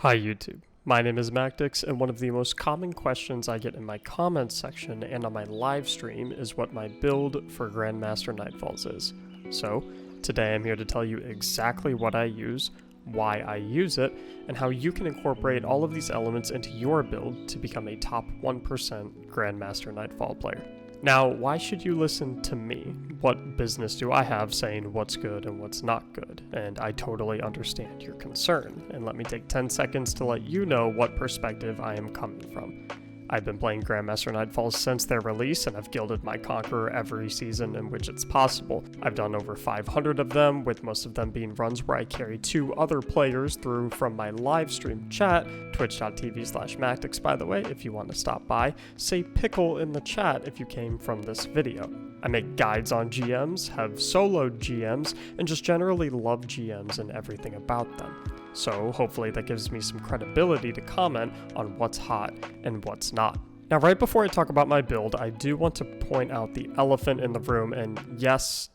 Hi YouTube, my name is Mactics, and one of the most common questions I get in my comments section and on my live stream is what my build for Grandmaster Nightfalls is. So, today I'm here to tell you exactly what I use, why I use it, and how you can incorporate all of these elements into your build to become a top 1% Grandmaster Nightfall player. Now, why should you listen to me? What business do I have saying what's good and what's not good? And I totally understand your concern, and let me take 10 seconds to let you know what perspective I am coming from. I've been playing Grandmaster Nightfalls since their release, and I've gilded my Conqueror every season in which it's possible. I've done over 500 of them, with most of them being runs where I carry 2 other players through from my live stream chat, twitch.tv/Mactics by the way, if you want to stop by. Say pickle in the chat if you came from this video. I make guides on GMs, have soloed GMs, and just generally love GMs and everything about them. So hopefully that gives me some credibility to comment on what's hot and what's not. Now, right before I talk about my build, I do want to point out the elephant in the room, and yes,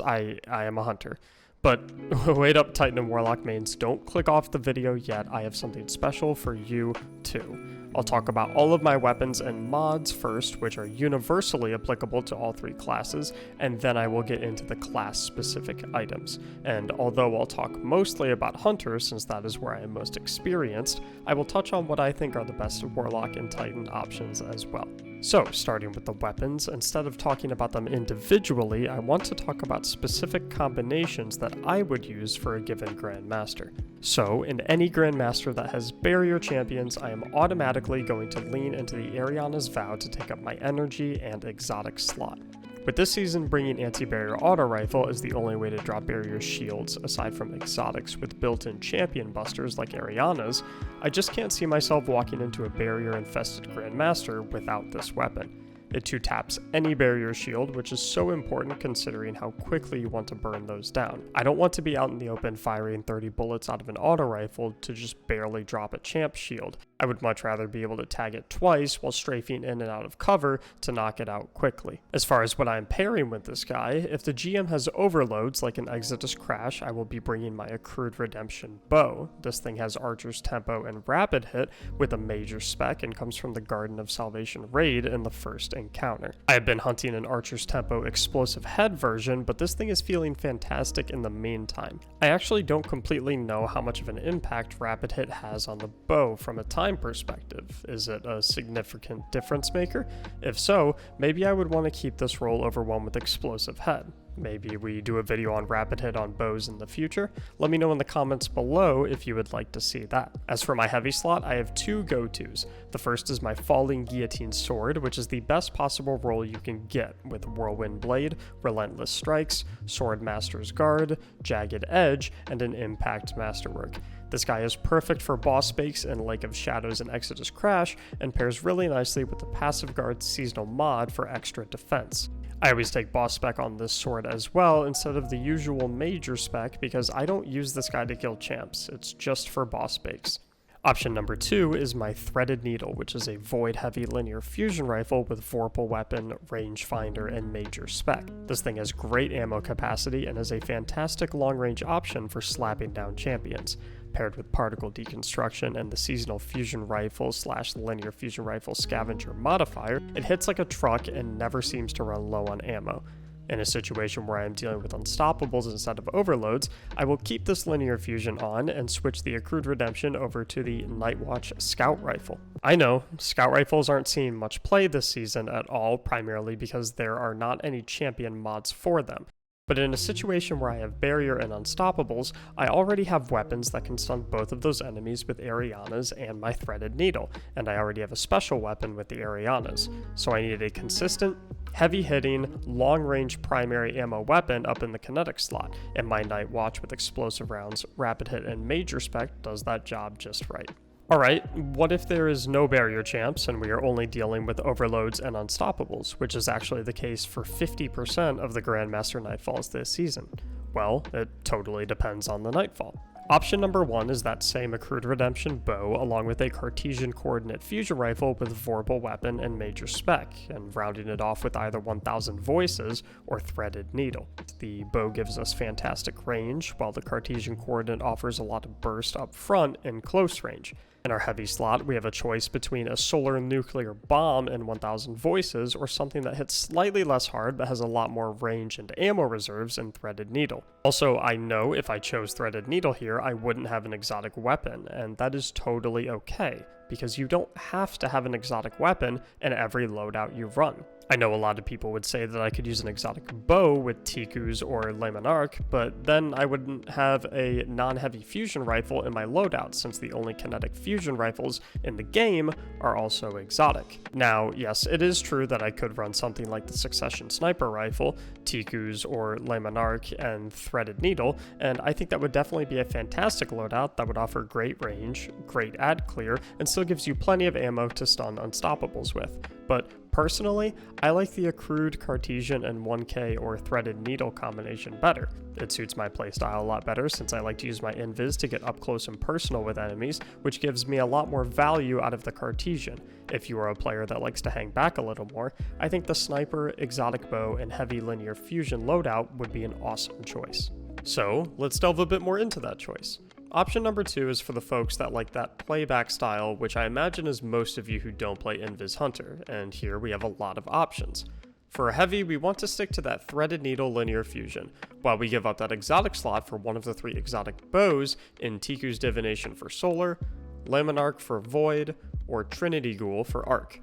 I am a hunter. But wait up, Titan and Warlock mains, don't click off the video yet. I have something special for you too. I'll talk about all of my weapons and mods first, which are universally applicable to all 3 classes, and then I will get into the class-specific items. And although I'll talk mostly about Hunters, since that is where I am most experienced, I will touch on what I think are the best Warlock and Titan options as well. So, starting with the weapons, instead of talking about them individually, I want to talk about specific combinations that I would use for a given Grandmaster. So, in any Grandmaster that has barrier champions, I am automatically going to lean into the ERIANA'S Vow to take up my energy and exotic slot. With this season, bringing anti-barrier auto rifle is the only way to drop barrier shields, aside from exotics with built-in champion busters like ERIANA'S. I just can't see myself walking into a barrier-infested Grandmaster without this weapon. It 2-taps any barrier shield, which is so important considering how quickly you want to burn those down. I don't want to be out in the open firing 30 bullets out of an auto rifle to just barely drop a champ shield. I would much rather be able to tag it twice while strafing in and out of cover to knock it out quickly. As far as what I'm pairing with this guy, if the GM has overloads like an Exodus Crash, I will be bringing my Accrued Redemption bow. This thing has Archer's Tempo and Rapid Hit with a major spec and comes from the Garden of Salvation raid in the first encounter. I have been hunting an Archer's Tempo explosive head version, but this thing is feeling fantastic in the meantime. I actually don't completely know how much of an impact Rapid Hit has on the bow from a time perspective. Is it a significant difference maker? If so, maybe I would want to keep this roll over one with explosive head. Maybe we do a video on Rapid Hit on bows in the future. Let me know in the comments below if you would like to see that. As for my heavy slot, I have 2 go-tos. The first is my Falling Guillotine Sword, which is the best possible roll you can get with Whirlwind Blade, Relentless Strikes, Sword Master's Guard, Jagged Edge, and an Impact Masterwork. This guy is perfect for boss spakes in Lake of Shadows and Exodus Crash, and pairs really nicely with the Passive Guard seasonal mod for extra defense. I always take boss spec on this sword as well instead of the usual major spec because I don't use this guy to kill champs, it's just for boss spakes. Option number 2 is my Threaded Needle, which is a void heavy linear fusion rifle with Vorpal weapon, rangefinder, and major spec. This thing has great ammo capacity and is a fantastic long range option for slapping down champions. Paired with particle deconstruction and the seasonal fusion rifle / linear fusion rifle scavenger modifier, it hits like a truck and never seems to run low on ammo. In a situation where I am dealing with unstoppables instead of overloads, I will keep this linear fusion on and switch the Accrued Redemption over to the Nightwatch Scout Rifle. I know, Scout Rifles aren't seeing much play this season at all, primarily because there are not any champion mods for them. But in a situation where I have barrier and unstoppables, I already have weapons that can stun both of those enemies with ERIANA'S and my Threaded Needle, and I already have a special weapon with the ERIANA'S, so I needed a consistent, heavy-hitting, long-range primary ammo weapon up in the kinetic slot, and my Night Watch with explosive rounds, Rapid Hit, and Major Spec does that job just right. Alright, what if there is no barrier champs and we are only dealing with overloads and unstoppables, which is actually the case for 50% of the Grandmaster Nightfalls this season? Well, it totally depends on the Nightfall. Option number 1 is that same Accrued Redemption bow along with a Cartesian coordinate fusion rifle with Vorpal weapon and major spec, and rounding it off with either 1000 voices or threaded needle. The bow gives us fantastic range, while the Cartesian coordinate offers a lot of burst up front in close range. In our heavy slot, we have a choice between a solar nuclear bomb and 1000 voices, or something that hits slightly less hard but has a lot more range and ammo reserves in threaded needle. Also, I know if I chose threaded needle here, I wouldn't have an exotic weapon, and that is totally okay, because you don't have to have an exotic weapon in every loadout you run. I know a lot of people would say that I could use an exotic bow with TICUU'S or LAUNDER, but then I wouldn't have a non-heavy fusion rifle in my loadout, since the only kinetic fusion rifles in the game are also exotic. Now, yes, it is true that I could run something like the Succession Sniper Rifle, TICUU'S or LAUNDER, and threaded needle, and I think that would definitely be a fantastic loadout that would offer great range, great ad clear, and still gives you plenty of ammo to stun unstoppables with. But personally, I like the Accrued Cartesian and 1K or threaded needle combination better. It suits my playstyle a lot better since I like to use my invis to get up close and personal with enemies, which gives me a lot more value out of the Cartesian. If you are a player that likes to hang back a little more, I think the sniper, exotic bow, and heavy linear fusion loadout would be an awesome choice. So let's delve a bit more into that choice. Option number 2 is for the folks that like that playback style, which I imagine is most of you who don't play Invis Hunter, and here we have a lot of options. For a heavy, we want to stick to that threaded needle linear fusion, while we give up that exotic slot for one of the 3 exotic bows in TICUU'S Divination for Solar, LAUNDER for Void, or Trinity GHOUL for Arc.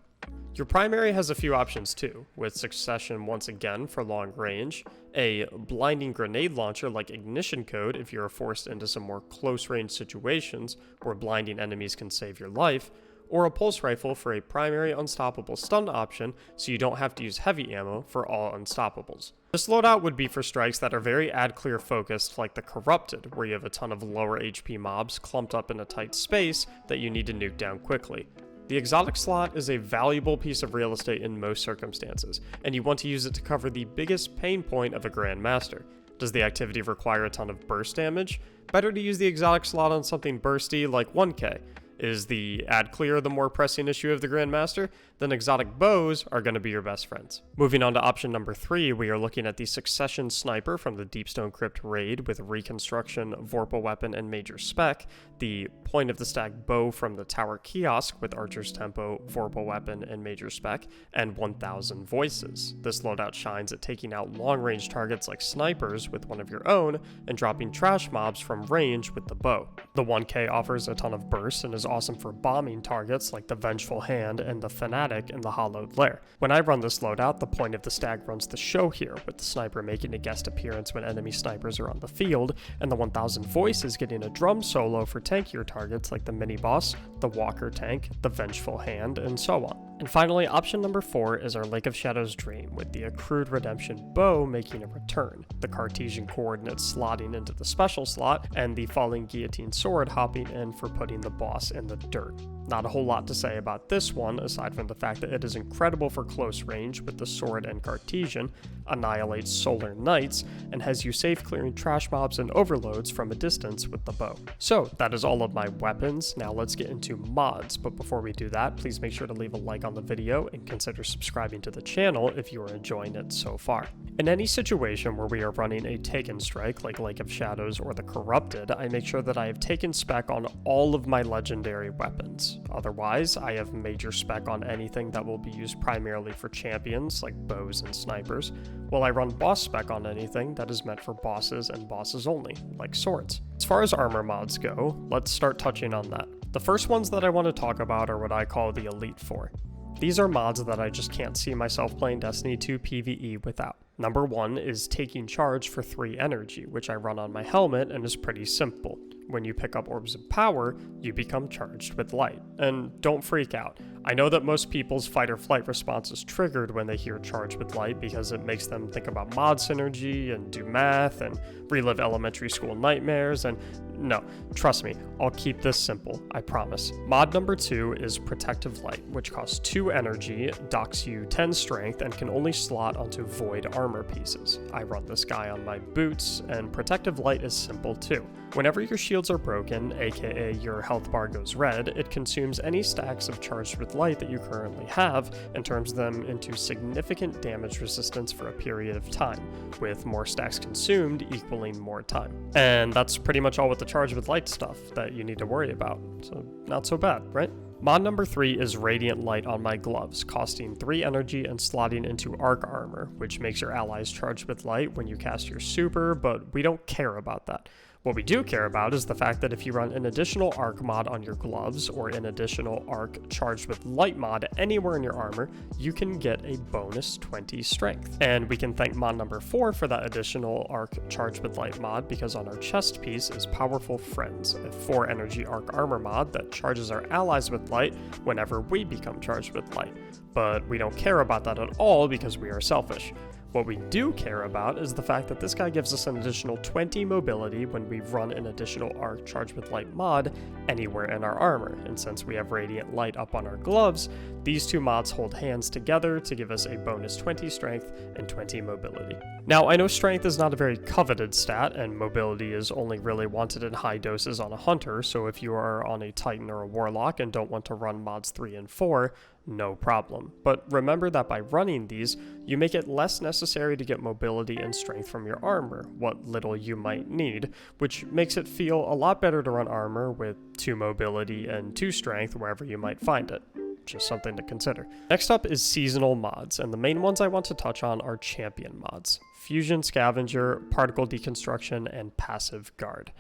Your primary has a few options too, with Succession once again for long range, a blinding grenade launcher like Ignition Code if you are forced into some more close range situations where blinding enemies can save your life, or a pulse rifle for a primary unstoppable stun option so you don't have to use heavy ammo for all unstoppables. This loadout would be for strikes that are very ad clear focused, like the Corrupted, where you have a ton of lower HP mobs clumped up in a tight space that you need to nuke down quickly. The exotic slot is a valuable piece of real estate in most circumstances, and you want to use it to cover the biggest pain point of a Grandmaster. Does the activity require a ton of burst damage? Better to use the exotic slot on something bursty like 1K. Is the ad clear the more pressing issue of the Grandmaster? Then exotic bows are going to be your best friends. Moving on to option number 3, we are looking at the Succession Sniper from the Deepstone Crypt raid with Reconstruction, Vorpal weapon, and major spec, the Point of the Stag bow from the Tower Kiosk with Archer's Tempo, Vorpal weapon, and major spec, and 1000 voices. This loadout shines at taking out long-range targets like snipers with one of your own, and dropping trash mobs from range with the bow. The 1K offers a ton of burst and is awesome for bombing targets like the Vengeful Hand and the Fanatic in the Hollowed Lair. When I run this loadout, the Point of the Stag runs the show here, with the sniper making a guest appearance when enemy snipers are on the field, and the 1000 voices getting a drum solo for tankier targets like the mini-boss, the Walker tank, the Vengeful Hand, and so on. And finally, option number 4 is our Lake of Shadows Dream, with the Accrued Redemption bow making a return, the Cartesian coordinates slotting into the special slot, and the Falling Guillotine sword hopping in for putting the boss in the dirt. Not a whole lot to say about this one, aside from the fact that it is incredible for close range with the sword and Cartesian, annihilates Solar Knights, and has you safe clearing trash mobs and overloads from a distance with the bow. So that is all of my weapons. Now let's get into mods, but before we do that, please make sure to leave a like on the video and consider subscribing to the channel if you are enjoying it so far. In any situation where we are running a Taken strike like Lake of Shadows or the Corrupted, I make sure that I have taken spec on all of my legendary weapons. Otherwise, I have major spec on anything that will be used primarily for champions like bows and snipers, while I run boss spec on anything that is meant for bosses and bosses only, like swords. As far as armor mods go, let's start touching on that. The first ones that I want to talk about are what I call the Elite 4. These are mods that I just can't see myself playing Destiny 2 PvE without. Number 1 is Taking Charge for 3 energy, which I run on my helmet and is pretty simple. When you pick up Orbs of Power, you become charged with light. And don't freak out. I know that most people's fight or flight response is triggered when they hear Charged with Light because it makes them think about mod synergy and do math and relive elementary school nightmares, and no, trust me, I'll keep this simple, I promise. Mod number 2 is Protective Light, which costs 2 energy, docks you 10 strength, and can only slot onto void armor pieces. I run this guy on my boots, and Protective Light is simple too. Whenever your shield shields are broken, aka your health bar goes red, it consumes any stacks of Charged with Light that you currently have and turns them into significant damage resistance for a period of time, with more stacks consumed equaling more time. And that's pretty much all with the Charged with Light stuff that you need to worry about, so not so bad, right? Mod number 3 is Radiant Light on my gloves, costing 3 energy and slotting into Arc Armor, which makes your allies charged with light when you cast your super, but we don't care about that. What we do care about is the fact that if you run an additional Arc mod on your gloves or an additional Arc Charged with Light mod anywhere in your armor, you can get a bonus 20 strength. And we can thank mod number 4 for that additional Arc Charged with Light mod because on our chest piece is Powerful Friends, a 4 energy Arc Armor mod that charges our allies with light whenever we become charged with light. But we don't care about that at all because we are selfish. What we do care about is the fact that this guy gives us an additional 20 mobility when we run an additional Arc Charged with Light mod anywhere in our armor, and since we have Radiant Light up on our gloves, these two mods hold hands together to give us a bonus 20 strength and 20 mobility. Now, I know strength is not a very coveted stat, and mobility is only really wanted in high doses on a hunter, so if you are on a titan or a warlock and don't want to run mods 3 and 4, no problem. But remember that by running these, you make it less necessary to get mobility and strength from your armor, what little you might need, which makes it feel a lot better to run armor with 2 mobility and 2 strength wherever you might find it. Just something to consider. Next up is seasonal mods, and the main ones I want to touch on are champion mods: Fusion Scavenger, Particle Deconstruction, and Passive Guard.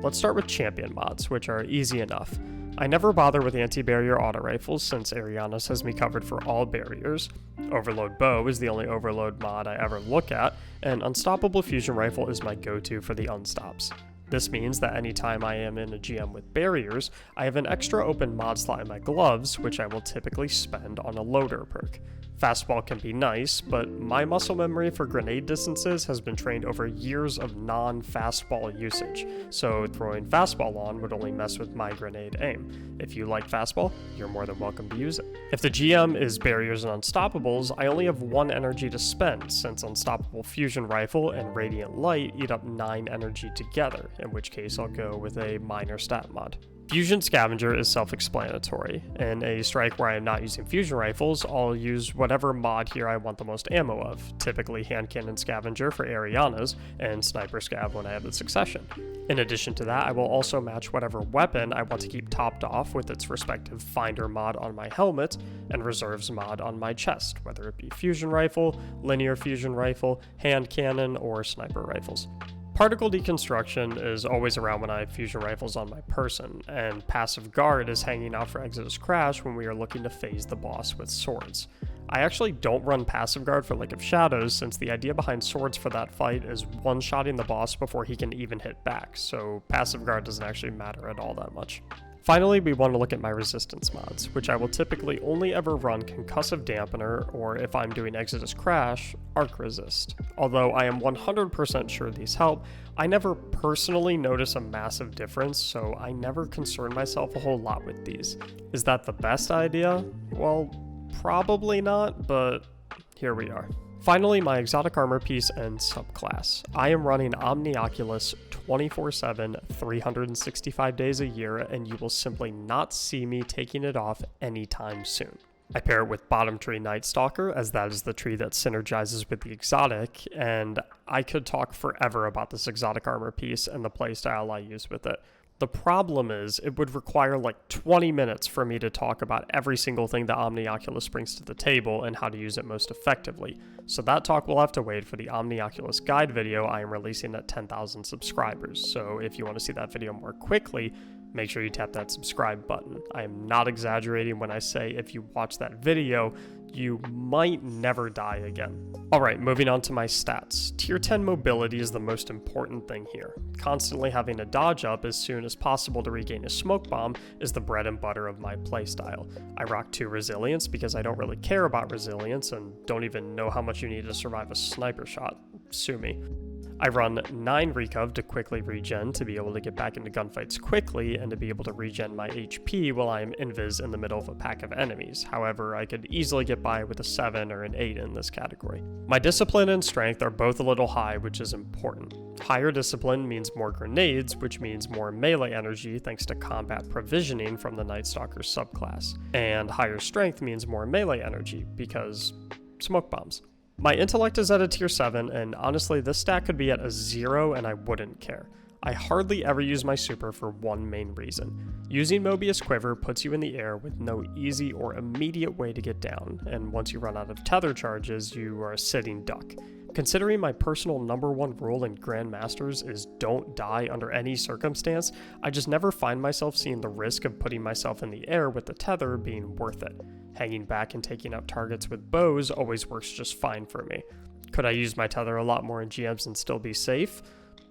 Let's start with champion mods, which are easy enough. I never bother with anti-barrier auto rifles since ERIANA'S has me covered for all barriers. Overload Bow is the only overload mod I ever look at, and Unstoppable Fusion Rifle is my go-to for the unstops. This means that anytime I am in a GM with barriers, I have an extra open mod slot in my gloves, which I will typically spend on a loader perk. Fastball can be nice, but my muscle memory for grenade distances has been trained over years of non-fastball usage, so throwing fastball on would only mess with my grenade aim. If you like fastball, you're more than welcome to use it. If the GM is barriers and unstoppables, I only have 1 energy to spend, since Unstoppable Fusion Rifle and Radiant Light eat up 9 energy together, in which case I'll go with a minor stat mod. Fusion Scavenger is self-explanatory. In a strike where I am not using fusion rifles, I'll use whatever mod here I want the most ammo of, typically Hand Cannon Scavenger for ERIANA'S, and Sniper Scav when I have the Succession. In addition to that, I will also match whatever weapon I want to keep topped off with its respective Finder mod on my helmet and Reserves mod on my chest, whether it be Fusion Rifle, Linear Fusion Rifle, Hand Cannon, or Sniper Rifles. Particle Deconstruction is always around when I have fusion rifles on my person, and Passive Guard is hanging out for Exodus Crash when we are looking to phase the boss with swords. I actually don't run Passive Guard for Lake of Shadows since the idea behind swords for that fight is one-shotting the boss before he can even hit back, so Passive Guard doesn't actually matter at all that much. Finally, we want to look at my resistance mods, which I will typically only ever run Concussive Dampener, or if I'm doing Exodus Crash, Arc Resist. Although I am 100% sure these help, I never personally notice a massive difference, so I never concern myself a whole lot with these. Is that the best idea? Well, probably not, but here we are. Finally, my exotic armor piece and subclass. I am running Omnioculus 24/7, 365 days a year, and you will simply not see me taking it off anytime soon. I pair it with Bottom Tree Night Stalker, as that is the tree that synergizes with the exotic, and I could talk forever about this exotic armor piece and the playstyle I use with it. The problem is, it would require like 20 minutes for me to talk about every single thing that Omnioculus brings to the table and how to use it most effectively. So that talk will have to wait for the Omnioculus guide video I am releasing at 10,000 subscribers. So if you want to see that video more quickly, make sure you tap that subscribe button. I am not exaggerating when I say if you watch that video, you might never die again. Alright, moving on to my stats. Tier 10 mobility is the most important thing here. Constantly having a dodge up as soon as possible to regain a smoke bomb is the bread and butter of my playstyle. I rock 2 resilience because I don't really care about resilience and don't even know how much you need to survive a sniper shot. Sue me. I run 9 Recov to quickly regen to be able to get back into gunfights quickly and to be able to regen my HP while I'm invis in the middle of a pack of enemies. However, I could easily get by with a 7 or an 8 in this category. My discipline and strength are both a little high, which is important. Higher discipline means more grenades, which means more melee energy thanks to combat provisioning from the Night Stalker subclass. And higher strength means more melee energy, because smoke bombs. My intellect is at a tier 7, and honestly this stat could be at a 0 and I wouldn't care. I hardly ever use my super for one main reason. Using Mobius Quiver puts you in the air with no easy or immediate way to get down, and once you run out of tether charges, you are a sitting duck. Considering my personal #1 rule in Grandmasters is don't die under any circumstance, I just never find myself seeing the risk of putting myself in the air with the tether being worth it. Hanging back and taking out targets with bows always works just fine for me. Could I use my tether a lot more in GMs and still be safe?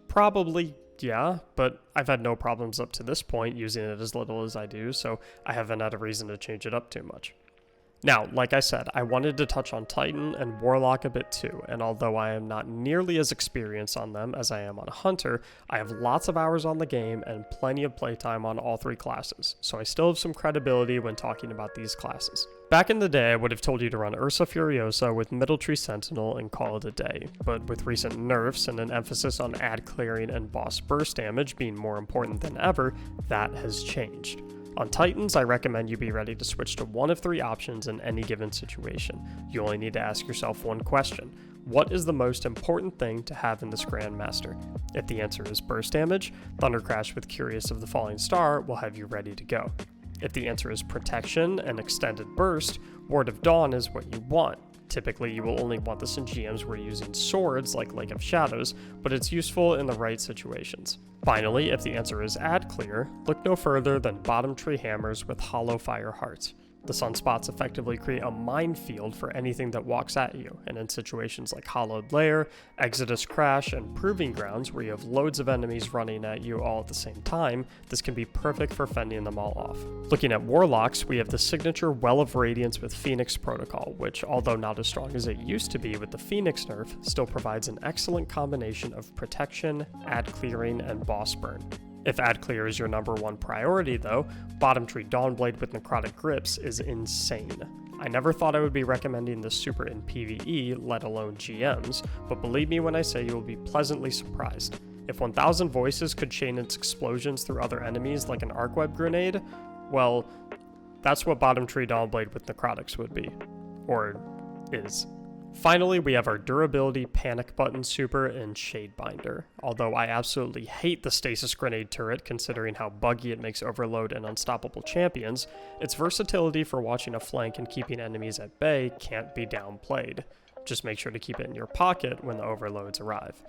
Probably, yeah, but I've had no problems up to this point using it as little as I do, so I haven't had a reason to change it up too much. Now, like I said, I wanted to touch on Titan and Warlock a bit too, and although I am not nearly as experienced on them as I am on Hunter, I have lots of hours on the game and plenty of playtime on all 3 classes, so I still have some credibility when talking about these classes. Back in the day, I would have told you to run Ursa Furiosa with Middle Tree Sentinel and call it a day, but with recent nerfs and an emphasis on ad clearing and boss burst damage being more important than ever, that has changed. On Titans, I recommend you be ready to switch to one of 3 options in any given situation. You only need to ask yourself one question. What is the most important thing to have in this Grandmaster? If the answer is burst damage, Thundercrash with Curious of the Falling Star will have you ready to go. If the answer is protection and extended burst, Ward of Dawn is what you want. Typically, you will only want this in GMs where you're using swords like Lake of Shadows, but it's useful in the right situations. Finally, if the answer is ad clear, look no further than bottom tree hammers with hollow fire hearts. The sunspots effectively create a minefield for anything that walks at you, and in situations like Hollowed Lair, Exodus Crash, and Proving Grounds where you have loads of enemies running at you all at the same time, this can be perfect for fending them all off. Looking at Warlocks, we have the signature Well of Radiance with Phoenix Protocol, which, although not as strong as it used to be with the Phoenix nerf, still provides an excellent combination of protection, ad clearing, and boss burn. If ad clear is your #1 priority though, Bottom Tree Dawnblade with Necrotic Grips is insane. I never thought I would be recommending this super in PvE, let alone GMs, but believe me when I say you will be pleasantly surprised. If 1000 Voices could chain its explosions through other enemies like an arc web grenade, well, that's what Bottom Tree Dawnblade with Necrotics would be. Or is. Finally, we have our Durability Panic Button Super in Shadebinder. Although I absolutely hate the Stasis Grenade turret considering how buggy it makes Overload and Unstoppable champions, its versatility for watching a flank and keeping enemies at bay can't be downplayed. Just make sure to keep it in your pocket when the overloads arrive.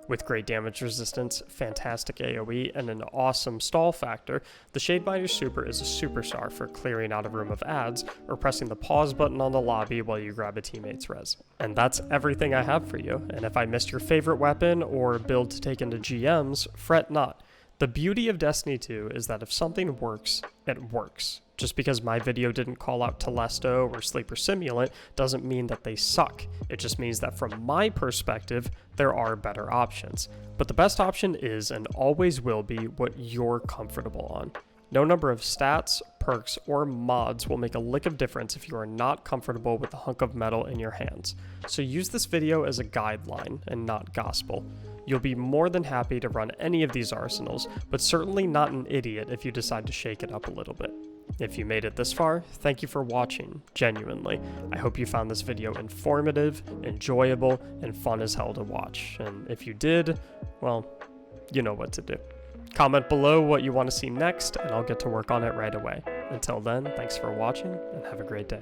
With great damage resistance, fantastic AoE, and an awesome stall factor, the Shadebinder Super is a superstar for clearing out a room of ads or pressing the pause button on the lobby while you grab a teammate's res. And that's everything I have for you, and if I missed your favorite weapon or build to take into GMs, fret not. The beauty of Destiny 2 is that if something works, it works. Just because my video didn't call out Telesto or Sleeper Simulant doesn't mean that they suck. It just means that from my perspective, there are better options. But the best option is and always will be what you're comfortable on. No number of stats, perks, or mods will make a lick of difference if you are not comfortable with the hunk of metal in your hands. So use this video as a guideline and not gospel. You'll be more than happy to run any of these arsenals, but certainly not an idiot if you decide to shake it up a little bit. If you made it this far, thank you for watching, genuinely. I hope you found this video informative, enjoyable, and fun as hell to watch. And if you did, well, you know what to do. Comment below what you want to see next, and I'll get to work on it right away. Until then, thanks for watching, and have a great day.